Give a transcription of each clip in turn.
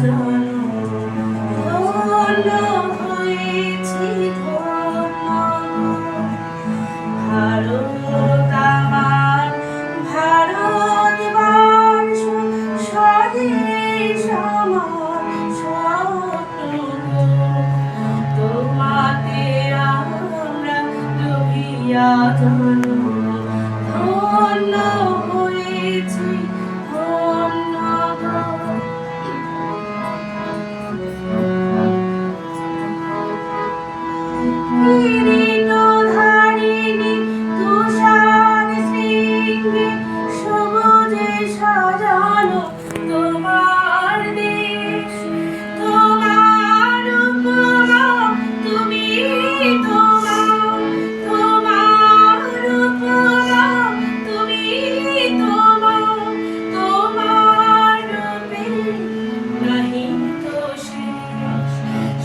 জানো ধন্য হয়েছি ধন্য ভারত আমার ভারতবর্ষ স্বদেশ আমার স্বপ্ন তোমাতে আমরা ডুবিয়া জানো ধন্য হয়েছি ধন্য কিরীটধারিণী তুষার শৃঙ্গে সবুজে সাজানো তোমার দেশ তোমার উপমা তুমি তোমার উপমা তুমি তোমার রূপে নাহি তো শেষ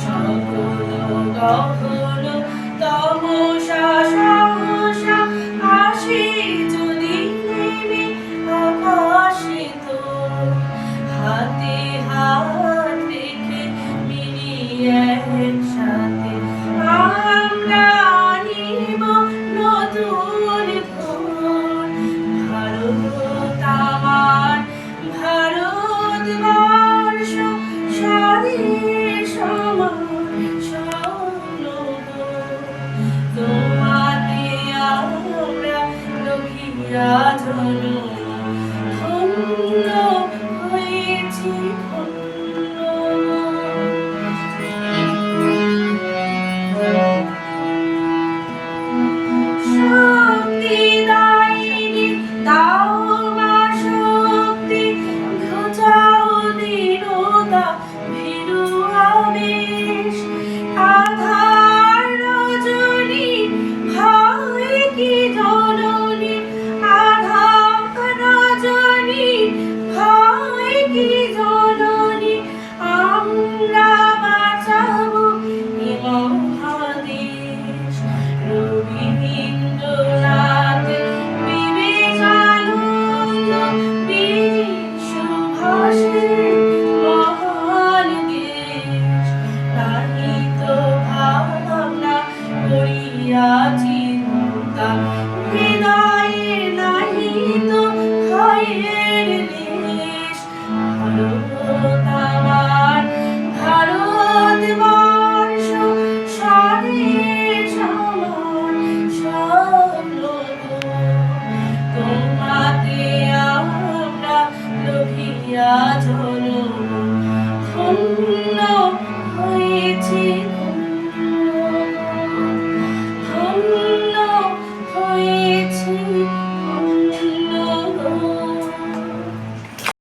সকল গহন তমসা সহসা আসে যদি নেমে আকাশে তো হাতে হাত রেখে মিলিয়ে একসাথে আমরা আনিব নতুন ভোর ভারত আমার ভারতবর্ষ স্বদেশ আমার স্বপ্ন তোমাতে আমরা লভিয়া জানো ধন্য হয়েছি শক্তিদায়িনী দাও মা শক্তি ঘুচাও দীনতা ভীরু আবেশ আধার রজনী ভয় কি জননী আধার রজনী ভয় কি জননী আমরা বাঁচাবো এ মহাদেশ রবীন্দ্রনাথ বিবেকানন্দ সুভাষের মহান দেশ তাই তো ভাবনা করিয়া চিন্তা হৃদয়ে নাহি তো ভয়ের লেশ ভারত আমার ভারতবর্ষ স্বদেশ আমার স্বপ্ন তোমাতে আমরা লভিয়া